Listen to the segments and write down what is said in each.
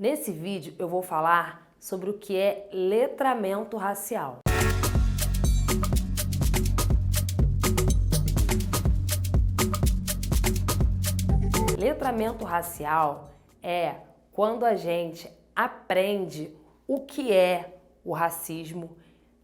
Nesse vídeo eu vou falar sobre o que é letramento racial. Letramento racial é quando a gente aprende o que é o racismo,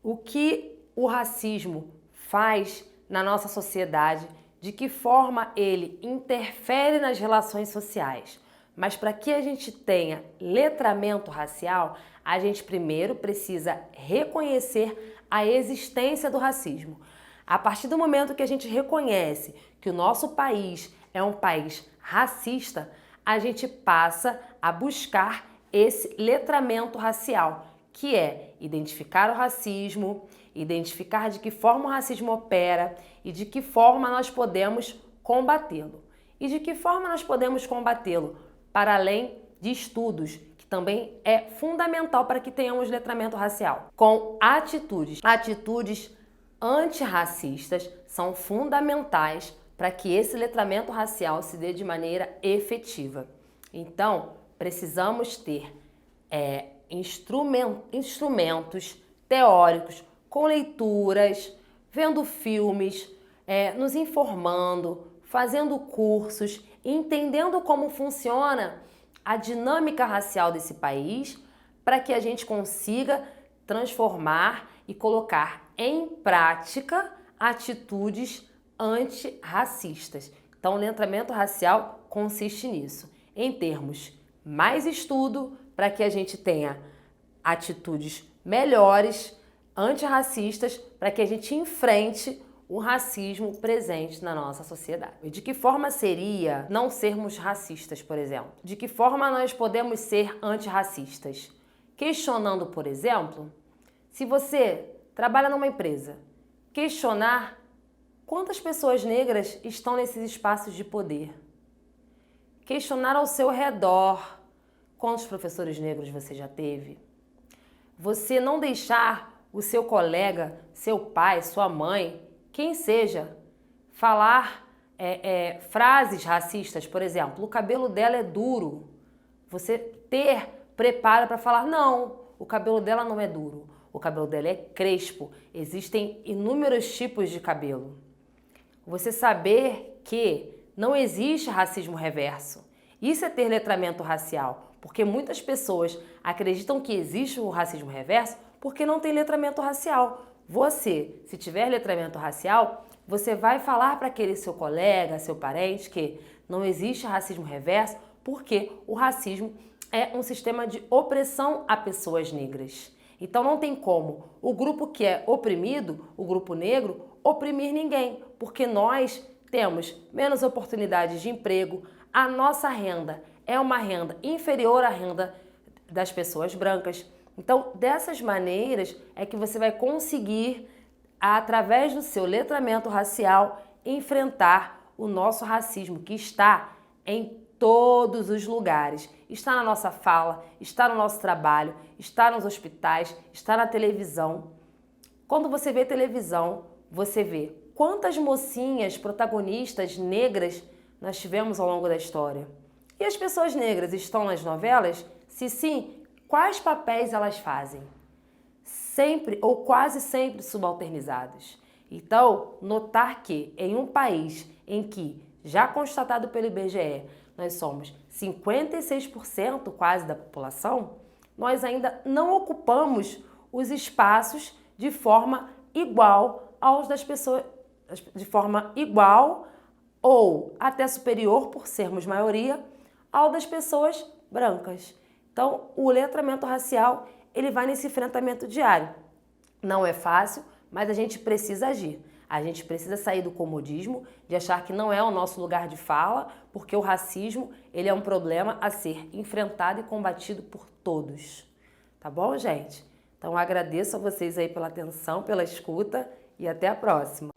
o que o racismo faz na nossa sociedade, de que forma ele interfere nas relações sociais. Mas para que a gente tenha letramento racial, a gente primeiro precisa reconhecer a existência do racismo. A partir do momento que a gente reconhece que o nosso país é um país racista, a gente passa a buscar esse letramento racial, que é identificar o racismo, identificar de que forma o racismo opera e de que forma nós podemos combatê-lo. E de que forma nós podemos combatê-lo? Para além de estudos, que também é fundamental para que tenhamos letramento racial, com atitudes. Atitudes antirracistas são fundamentais para que esse letramento racial se dê de maneira efetiva. Então, precisamos ter instrumentos teóricos, com leituras, vendo filmes, nos informando, fazendo cursos, entendendo como funciona a dinâmica racial desse país, para que a gente consiga transformar e colocar em prática atitudes antirracistas. Então, o letramento racial consiste nisso, em termos mais estudo, para que a gente tenha atitudes melhores, antirracistas, para que a gente enfrente o racismo presente na nossa sociedade. E de que forma seria não sermos racistas, por exemplo? De que forma nós podemos ser antirracistas? Questionando, por exemplo, se você trabalha numa empresa, questionar quantas pessoas negras estão nesses espaços de poder. Questionar ao seu redor quantos professores negros você já teve. Você não deixar o seu colega, seu pai, sua mãe, quem seja, falar frases racistas, por exemplo, o cabelo dela é duro. Você ter preparo para falar, não, o cabelo dela não é duro, o cabelo dela é crespo, existem inúmeros tipos de cabelo. Você saber que não existe racismo reverso. Isso é ter letramento racial, porque muitas pessoas acreditam que existe o racismo reverso porque não tem letramento racial. Você, se tiver letramento racial, você vai falar para aquele seu colega, seu parente, que não existe racismo reverso porque o racismo é um sistema de opressão a pessoas negras. Então não tem como o grupo que é oprimido, o grupo negro, oprimir ninguém, porque nós temos menos oportunidades de emprego, a nossa renda é uma renda inferior à renda das pessoas brancas. Então, dessas maneiras é que você vai conseguir, através do seu letramento racial, enfrentar o nosso racismo, que está em todos os lugares. Está na nossa fala, está no nosso trabalho, está nos hospitais, está na televisão. Quando você vê televisão, você vê quantas mocinhas protagonistas negras nós tivemos ao longo da história. E as pessoas negras estão nas novelas? Se sim, quais papéis elas fazem? Sempre ou quase sempre subalternizados. Então, notar que em um país em que, já constatado pelo IBGE, nós somos 56% quase da população, nós ainda não ocupamos os espaços de forma igual aos das pessoas, de forma igual ou até superior, por sermos maioria, ao das pessoas brancas. Então, o letramento racial, ele vai nesse enfrentamento diário. Não é fácil, mas a gente precisa agir. A gente precisa sair do comodismo, de achar que não é o nosso lugar de fala, porque o racismo, ele é um problema a ser enfrentado e combatido por todos. Tá bom, gente? Então, agradeço a vocês aí pela atenção, pela escuta e até a próxima.